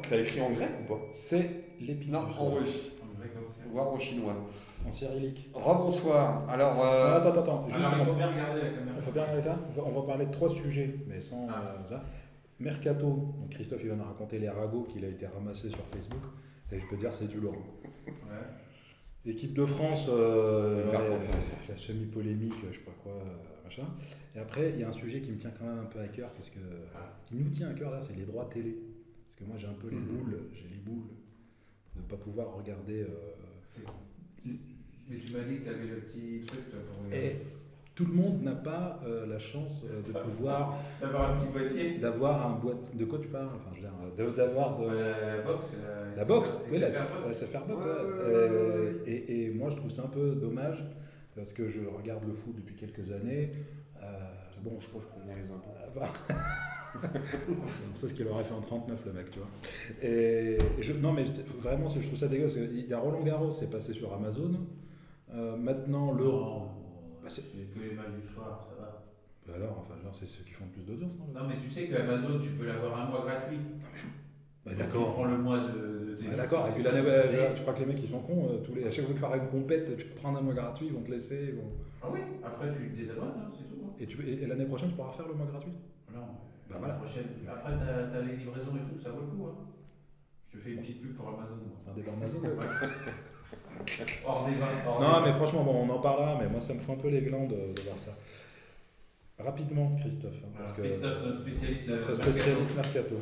T'as écrit en grec ou pas? C'est l'épître Non, du en soir. russe, En grec ancien. voire en chinois. En cyrillique. Rebonsoir. Alors, Attends. Juste, Alors, il faut bien regarder la caméra. on fait bien arrêter là. On va parler de 3 sujets, mais sans. Ça. Mercato. Donc Christophe, il va nous raconter les ragots qu'il a été ramassé sur Facebook. Et je peux dire, c'est du lourd. Ouais. Équipe de France, la semi-polémique, je sais pas quoi, machin. Et après, il y a un sujet qui me tient quand même un peu à cœur, parce que qui nous tient à cœur là, c'est les droits télé. Parce que moi, j'ai un peu les boules de ne pas pouvoir regarder. Mais tu m'as dit que tu avais le petit truc toi, pour regarder. Et tout le monde n'a pas la chance de pouvoir D'avoir un petit boîtier. d'avoir un boîte. De quoi tu parles? Enfin, je veux dire, d'avoir de. La box. La box, oui, la SFR SFR box. Ouais. Et moi, je trouve ça un peu dommage parce que je regarde le foot depuis quelques années. Bon, je crois que je prends les impôts. C'est ce qu'il aurait fait en 39, le mec, tu vois. Non, mais vraiment, je trouve ça dégueulasse. Il y a Roland Garros, c'est passé sur Amazon. Maintenant, l'Euro. Bah, c'est que les matchs du soir, ça va. Bah alors, enfin, genre, c'est ceux qui font le plus d'audience, non? Non, mais tu sais qu'Amazon, tu peux l'avoir un mois gratuit. Bah, Tu d'accord. prends le mois de Ah, d'accord, et puis l'année, tu crois que les mecs ils sont cons, à chaque fois qu'il y aura une compète, tu peux prendre un mois gratuit, ils vont te laisser. Ah oui, après tu te désabonnes, hein, c'est tout. Hein. Et l'année prochaine, tu pourras faire le mois gratuit? Non, Bah voilà. la prochaine. Après, t'as les livraisons et tout, ça vaut le coup. Hein. Je te fais une petite pub pour Amazon. Moi. C'est un débat Amazon. Hors débat. Non, mais franchement, bon, on en parlera, mais moi ça me fout un peu les glands de voir ça. Rapidement, Christophe. Hein, parce que Christophe, notre spécialiste. notre spécialiste Mercato.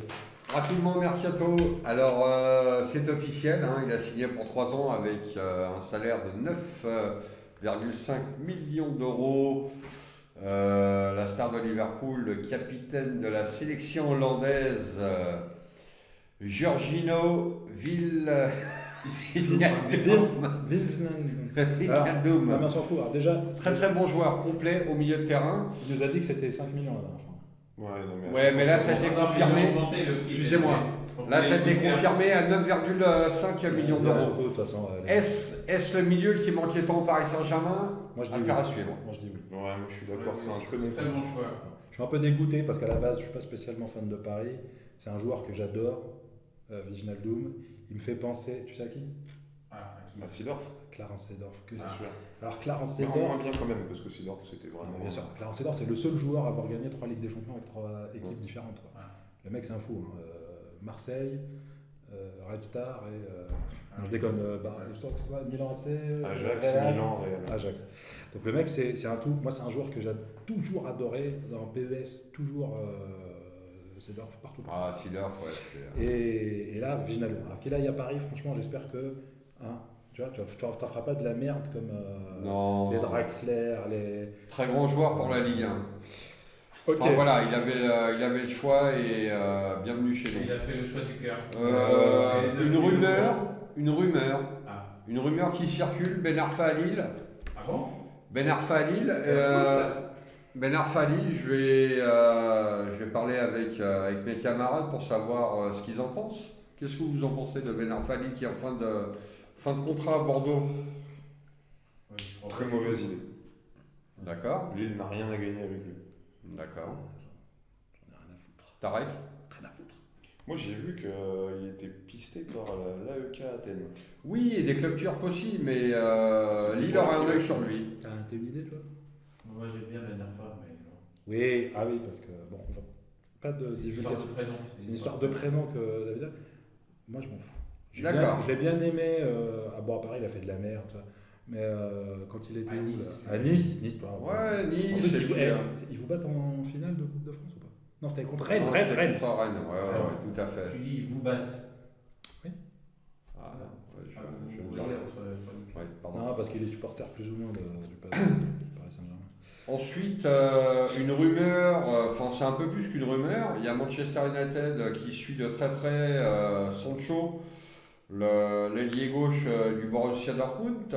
rapidement, Mercato. Alors, c'est officiel. Il a signé pour 3 ans avec un salaire de 9,5 millions d'euros. La star de Liverpool, le capitaine de la sélection hollandaise, Georginio Wijnaldum. Non, mais on s'en fout. Alors, déjà, Très très bon joueur, complet au milieu de terrain. il nous a dit que c'était 5 millions la dernière fois. Ouais, non, Ouais, mais là, ça a été confirmé. Excusez-moi. Là, ça a été confirmé à 9,5 millions On s'en d'euros. fout de toute façon. Est-ce le milieu qui manquait tant au Paris Saint-Germain? Moi je dis Affaire oui. à suivre. Moi je dis oui. Ouais, moi je suis d'accord, c'est un très bon Très bon choix. Je suis un peu dégoûté parce qu'à la base, je suis pas spécialement fan de Paris. C'est un joueur que j'adore, Wijnaldum. Il me fait penser, tu sais à qui? À Seedorf, Clarence Seedorf. c'est sûr. Alors Clarence Mais Seedorf, moins bien quand même, parce que Seedorf c'était non, vraiment. mais bien sûr, Clarence Seedorf, c'est le seul joueur à avoir gagné 3 Ligues des Champions avec 3 équipes différentes. Quoi. Ouais. Le mec, c'est un fou. Hein. Marseille, Red Star et. Non, je déconne. Milan AC. Ajax, Real. Milan, Real. Ajax. Donc le mec, c'est un tout. Moi, c'est un joueur que j'ai toujours adoré dans PES, toujours Seedorf partout. Ah, Sidorf, ouais. Et là, Wijnaldum. Alors qu'il aille à Paris, franchement, j'espère que. Tu vois, tu t'en feras pas de la merde comme Non. les Draxler, les. Très grand joueur pour la Ligue 1. Ok. Enfin, voilà, il avait le choix et bienvenue chez Il nous. a fait le choix du cœur. Une rumeur Ah. qui circule, Ben Arfa à Lille. Ah bon? Ben Arfa à Lille. Ben Arfa à Lille, je vais parler avec mes camarades pour savoir ce qu'ils en pensent. Qu'est-ce que vous en pensez de Ben Arfa à Lille qui est en fin de contrat à Bordeaux? Ouais, je crois Très pas. mauvaise idée. D'accord. Lille n'a rien à gagner avec lui. D'accord. J'en ai rien à foutre. Tarek? Rien à foutre. Moi j'ai vu qu'il était pisté par l'AEK Athènes. Oui, et des clubs turcs aussi, mais C'est Lille toi aura un qui œil l'as sur fait. lui. T'as une idée, toi? Moi j'aime bien Ben Arfa, mais non. Oui, ah oui, parce que bon, pas de Histoire divulgation. de prénom. C'est une histoire de prénom que David a. Moi, je m'en fous. D'accord. Je l'ai bien aimé. Bon, à Paris, il a fait de la merde, tout ça. Mais quand il était À où, Nice. là? À Nice, toi. Ouais, En Nice. plus, et puis, ils vous battent en finale de Coupe de France ou pas? Non, c'était contre non, Rennes. c'était Rennes. contre Rennes, ouais, tout à fait. Tu dis, ils vous battent. Ah, ouais, je Ah, vous vais me vous dire. voyez entre. Ouais, pardon. Non, parce qu'il est supporter plus ou moins du Paris Saint-Germain. Ensuite, une rumeur, enfin c'est un peu plus qu'une rumeur, il y a Manchester United qui suit de très près Sancho, l'ailier gauche du Borussia Dortmund.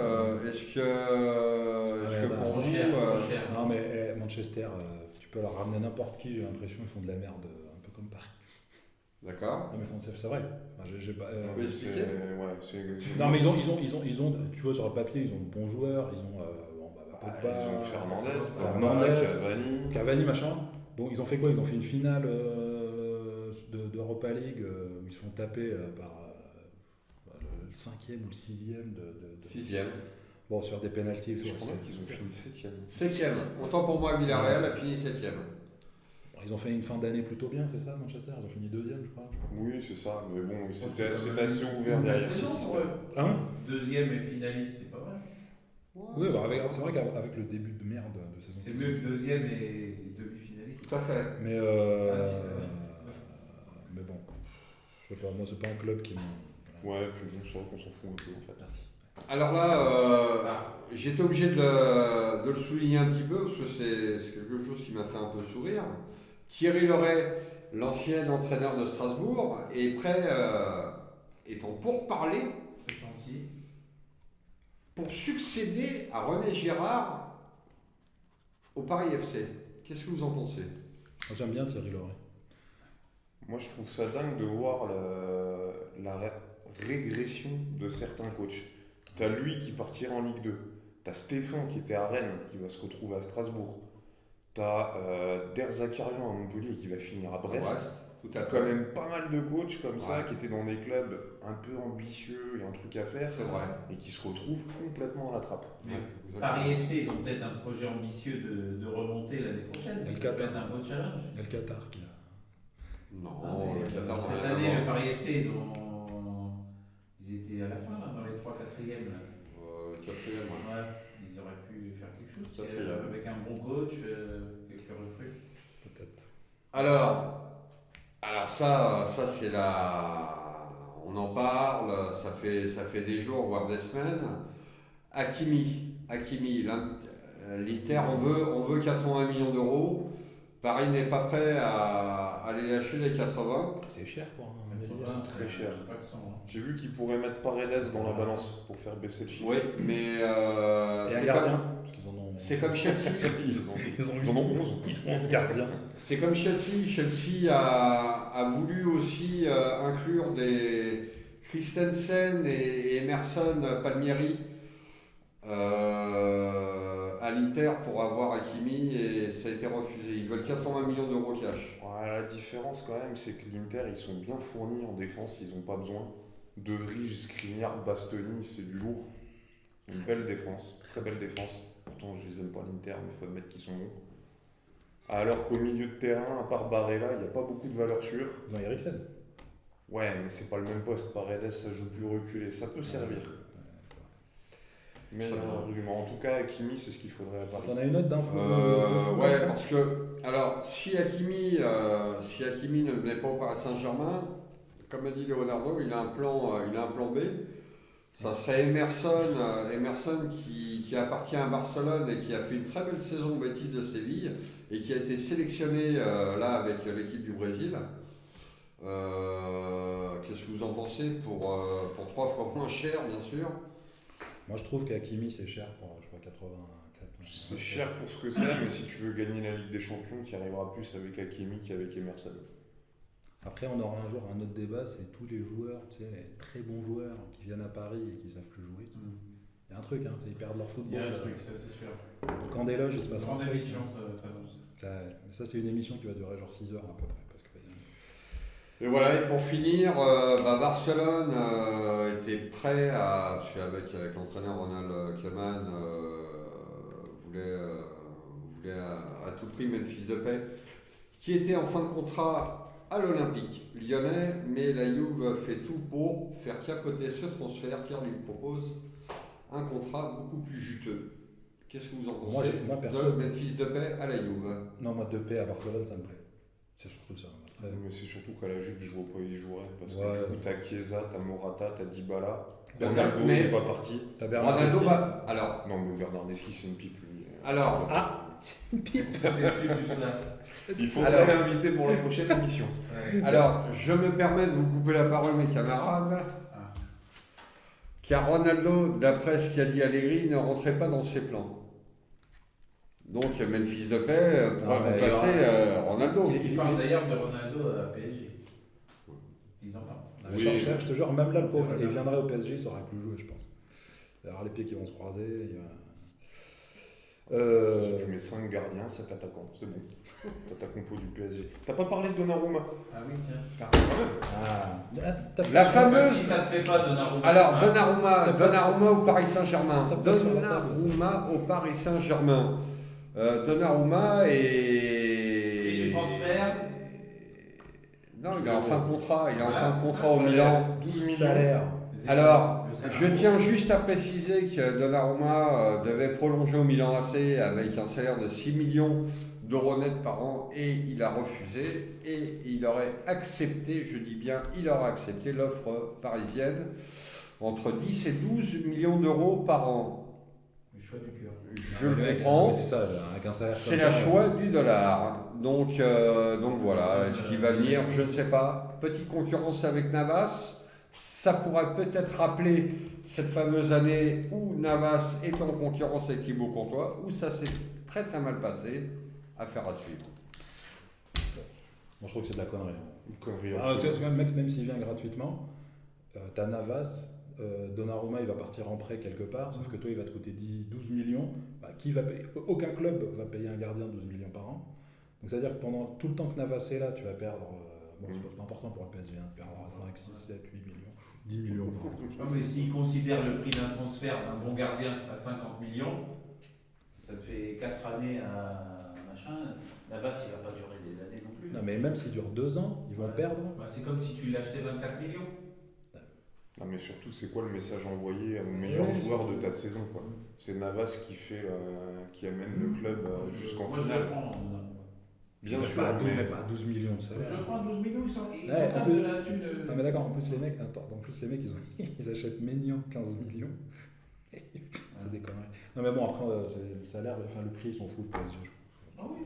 Est-ce que non, pour Trop vous... cher, trop cher. Non, mais Manchester, tu peux leur ramener n'importe qui, j'ai l'impression qu'ils font de la merde, un peu comme Paris. D'accord. Non, mais c'est vrai. Enfin, j'ai pas, Oui, expliquer. non, mais ils ont, tu vois, sur le papier, ils ont de bons joueurs, ils ont. Pogba, Ils ont Fernandez, Cavani. Cavani, machin. Bon, ils ont fait quoi? Ils ont fait une finale d'Europa League où ils se font taper par le 5e ou le 6e de... 6e. Bon, sur des pénaltys. Je crois qu'ils ont fini 7ème. 7e. Autant pour moi, Villarreal a fini 7e. Ils ont fait une fin d'année plutôt bien, c'est ça, Manchester? Ils ont fini 2e, je crois. Oui, c'est ça, mais bon, c'était c'est assez ouvert derrière C'est ce bon, système. ouais. Hein? Deuxième et finaliste, c'est pas mal. Oui, bah c'est vrai qu'avec le début de merde de saison. C'est mieux que deuxième et demi-finaliste. Tout à fait. Mais, Ah, si, ouais. mais bon, je sais pas, moi c'est pas un club qui me... Ouais, puis bon, c'est vrai qu'on s'en fout un peu en fait. Merci. Alors là, j'étais obligé de le souligner un petit peu parce que c'est quelque chose qui m'a fait un peu sourire. Thierry Loret, l'ancien entraîneur de Strasbourg, est prêt, est en pourparlers C'est senti. pour succéder à René Girard au Paris FC. Qu'est-ce que vous en pensez? Moi, j'aime bien Thierry Loret. Moi, je trouve ça dingue de voir la régression de certains coachs. T'as lui qui partira en Ligue 2. T'as Stéphane qui était à Rennes, qui va se retrouver à Strasbourg. T'as Der Zakarian à Montpellier qui va finir à Brest. Tout à T'as fait. quand même pas mal de coachs comme ça Ouais. qui étaient dans des clubs un peu ambitieux et un truc à faire C'est vrai. et qui se retrouvent complètement à la trappe. Mais Ouais, vous avez Paris raison. FC, ils ont peut-être un projet ambitieux de remonter l'année prochaine. Et le Ça peut Qatar. être un beau challenge. Il y a le Qatar qui a... Non, Ah, mais, le Qatar, cette rien à année, voir. le Paris FC, ils étaient à la fin, là, dans les 3-4e. Quatrième, ouais. Ouais, ils auraient pu faire quelque chose Quatrième. avec un bon coach, quelques recrues. peut-être. Alors ça c'est on en parle, ça fait des jours, voire des semaines. Hakimi, l'Inter, on veut 80 millions d'euros. Paris n'est pas prêt à aller lâcher les 80. C'est cher pour un Mais milieu. c'est très cher. Pas que son, hein. J'ai vu qu'ils pourraient mettre Paredes dans la balance pour faire baisser le chiffre. Oui, mais Et un c'est gardien, comme, parce qu'ils en ont... c'est comme Chelsea. Ils en ont 11. Ils ont 11 gardiens. C'est comme Chelsea. Chelsea a voulu aussi inclure des Christensen et Emerson Palmieri à l'Inter pour avoir Hakimi et ça a été refusé. Ils veulent 80 millions d'euros cash. Ouais, la différence quand même, c'est que l'Inter, ils sont bien fournis en défense, ils n'ont pas besoin. De Vrij, Skriniar, Bastoni, c'est du lourd. Une belle défense, très belle défense. Pourtant, je les aime pas l'Inter, mais il faut admettre qu'ils sont bons. Alors qu'au milieu de terrain, à part Barella, il n'y a pas beaucoup de valeur sûre. Ils ont Eriksen. Ouais, mais c'est pas le même poste. Paredes, ça joue plus reculé. Ça peut servir. Mais Très bien. argument. En tout cas, Hakimi, c'est ce qu'il faudrait à Paris. T'en as une autre d'infos Ouais, comme ça parce que alors si Hakimi ne venait pas au Paris Saint-Germain, comme a dit Leonardo, il a un plan B. Ça serait Emerson qui appartient à Barcelone et qui a fait une très belle saison au Betis de Séville et qui a été sélectionné là avec l'équipe du Brésil. Qu'est-ce que vous en pensez pour 3 fois moins cher, bien sûr? Moi je trouve qu'Hakimi c'est cher pour je crois 84. C'est cher pour ce que c'est, mais si tu veux gagner la Ligue des Champions, tu y arriveras plus avec Hakimi qu'avec Emerson. Après on aura un jour un autre débat, c'est tous les joueurs, tu sais, les très bons joueurs qui viennent à Paris et qui savent plus jouer. Il y a un truc, hein, ils perdent leur Il y football. a un truc, ça c'est sûr. Donc en déloge il se passe un Grande truc. émission, ça annonce. Ça c'est une émission qui va durer genre 6 heures à peu près. Parce que, Et voilà, et pour finir, Barcelone était prêt à, parce qu'avec l'entraîneur Ronald Koeman, voulait à tout prix Memphis Depay, qui était en fin de contrat à l'Olympique lyonnais, mais la Juve fait tout pour faire capoter ce transfert car lui propose un contrat beaucoup plus juteux. Qu'est-ce que vous en pensez moi, perso- de Memphis Depay à la Juve? non, moi Depay à Barcelone ça me plaît. C'est surtout ça. Après, Mais c'est surtout qu'à la Juve, je vois pas y jouerait. Parce que Ouais. du coup, t'as Chiesa, t'as Morata, t'as Dybala. Mais- Ronaldo, mais- il n'est pas parti. t'as Ronaldo Bernardeschi. va. Alors, Non, mais Bernardeschi, c'est une pipe, lui. alors Une pipe. C'est plus du cela. Il faudrait Alors- l'inviter pour la prochaine émission. Alors, je me permets de vous couper la parole, mes camarades, Ah. car Ronaldo, d'après ce qu'a dit Allegri, ne rentrait pas dans ses plans. Donc, Memphis Depay pourra Non, mais remplacer Ronaldo. il- Ils parlent d'ailleurs de Ronaldo à PSG. Ils en parlent. Ah, mais Oui. je te jure, même là, le pauvre, il viendrait au PSG, il saurait plus jouer, je pense. Il va avoir les pieds qui vont se croiser. Euh, Tu mets 5 gardiens, 7 attaquants, c'est bon. T'as ta compo du PSG. T'as pas parlé de Donnarumma? Ah oui, tiens. La Même fameuse. si ça te plaît pas, Donnarumma. Alors, hein. Donnarumma au Paris Saint-Germain. Tape pas sur la table, Donnarumma au Paris Saint-Germain. Donnarumma Et du transfert. Non, il est en fin de contrat. Il est en Voilà, fin de contrat ça, au ça Milan. 12 millions. salaire. Alors, Le salaire. je tiens juste à préciser que Donnarumma devait prolonger au Milan AC avec un salaire de 6 millions d'euros net par an et il a refusé et il aurait accepté, je dis bien, il aurait accepté l'offre parisienne entre 10 et 12 millions d'euros par an. Le choix du cœur. Je Le le mec, comprends. mais c'est ça, avec un salaire C'est comme la ça, choix du dollar. Donc voilà, est-ce qu'il va venir? Je ne sais pas. Petite concurrence avec Navas. Ça pourrait peut-être rappeler cette fameuse année où Navas était en concurrence avec Thibaut Courtois, où ça s'est très très mal passé. Affaire à suivre. Bon, je trouve que c'est de la connerie. Une connerie. Ah, tu absolue. vois, le mec, même s'il vient gratuitement, t'as Navas, Donnarumma, il va partir en prêt quelque part, sauf que toi, il va te coûter 12 millions. Bah, qui va payer? Aucun club va payer un gardien 12 millions par an. Donc, c'est-à-dire que pendant tout le temps que Navas est là, tu vas perdre. Bon, c'est pas important pour le PSG, hein, de perdre 5, 6, 7, 8 millions, 10 millions par an. Non, mais s'il considère le prix d'un transfert d'un bon gardien à 50 millions, ça te fait 4 années à machin. Navas, il va pas durer des années non plus. Non, mais même s'il dure 2 ans, ils vont Ouais. perdre. Bah, c'est comme si tu l'achetais 24 millions. Non, mais surtout, c'est quoi le message envoyé au meilleur joueur de ta saison, quoi? C'est Navas qui amène le club jusqu'en Moi, je finale. le prends. Bien Mais sûr, pas à 12, mais- mais pas à 12 millions de Je salaire. le prends à 12 millions, ils sont Ouais, en tables plus- de la thune. Non mais d'accord, en plus les mecs, ils achètent Maignan 15 millions. C'est des conneries. Non mais bon après c'est le salaire, enfin le prix ils s'en foutent PSG. Ah oui.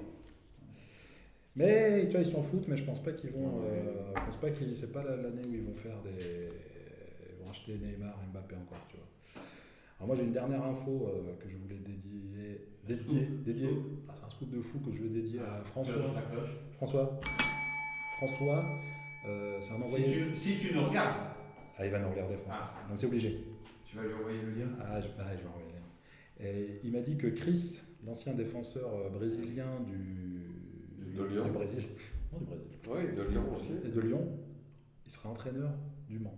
Mais tu vois ils s'en foutent, mais je pense pas qu'ils vont, je pense pas qu'ils, c'est pas l'année où ils vont faire ils vont acheter Neymar, Mbappé encore, tu vois. Alors moi j'ai une dernière info que je voulais dédier. Ah, c'est un scoop de fou que je veux dédier à François. Cloche, la cloche. François, c'est un envoyé. Si tu nous regardes, Ah, il va nous regarder, François. Ah. Donc c'est obligé. tu vas lui envoyer le lien. Ah, je vais envoyer le lien. Et il m'a dit que Chris, l'ancien défenseur brésilien De Lyon. du Brésil, non du Brésil, Oui, de Lyon aussi. et de Lyon, il sera entraîneur du Mans.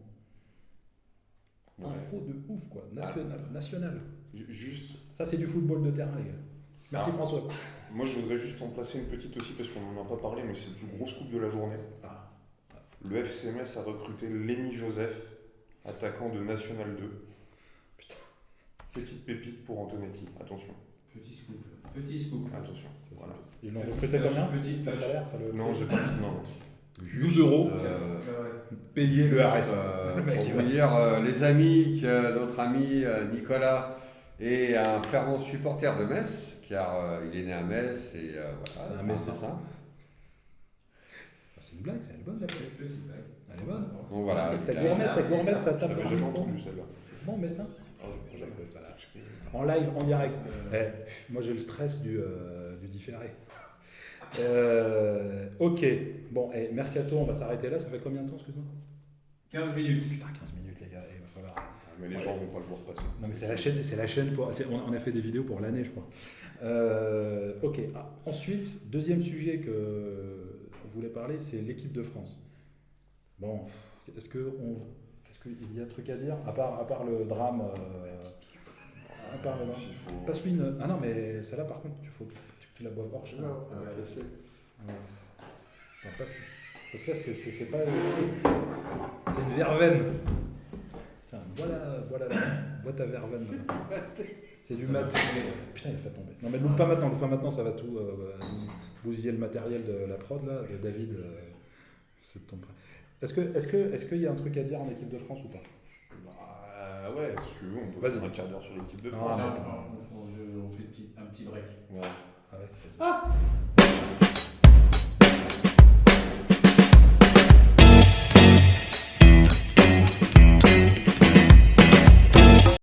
Ouais. Info de ouf quoi, national. Juste, Ça c'est du football de terrain les gars. Merci Ah. François. moi je voudrais juste en placer une petite aussi parce qu'on n'en a pas parlé, mais c'est le plus gros scoop de la journée. Ah. Le FC Metz a recruté Lenny Joseph, attaquant de National 2. Putain. Petite pépite pour Antonetti, attention, Petit scoop. Petit scoop. attention. Voilà. Ils l'ont recruté combien? Petite Pas de cloche. salaire, pas le... Non, j'ai pas non. 12 euros. Payer le RS. Le mec, Pour il vous va- dire, les amis, que notre ami Nicolas est un fervent supporter de Metz, car il est né à Metz et voilà. C'est un Messin. ça. C'est une blague, c'est une bonne blague. Petite blague. Elle est bonne. Donc voilà. Ta gourmette, ça tape J'avais dans le jamais micro. entendu celle-là. Bon, mais ça. Ah, j'avais- Voilà. En live, en direct. Moi, j'ai le stress du différé. Ok. Bon, Mercato, on va s'arrêter là. Ça fait combien de temps, excuse-moi? 15 minutes. Putain, 15 minutes, les gars. Il va falloir. Ah, mais les gens vont pas le voir passer. Non, mais c'est la chaîne pour. On a fait des vidéos pour l'année, je crois. Ok. Ah, ensuite, deuxième sujet que on voulait parler, c'est l'équipe de France. Bon, est-ce qu'il y a un truc à dire à part le drame à part le drame. S'il faut- Passe-lui une. Ah non, mais celle-là, par contre, il faut que tu la boives hors champ. Non, parce que là, c'est pas. C'est une verveine. Tiens, bois ta verveine. C'est du mat. Putain, il a fait tomber. Non, mais l'ouvre pas maintenant, ça va tout bousiller le matériel de la prod, là, de David. C'est ton prêt. Est-ce qu'il y a un truc à dire en équipe de France ou pas? Bah, ouais, si tu veux, on peut Vas-y. faire un quart d'heure sur l'équipe de Non, France. non. On fait un petit break. Ouais. Ah ouais, vas-y.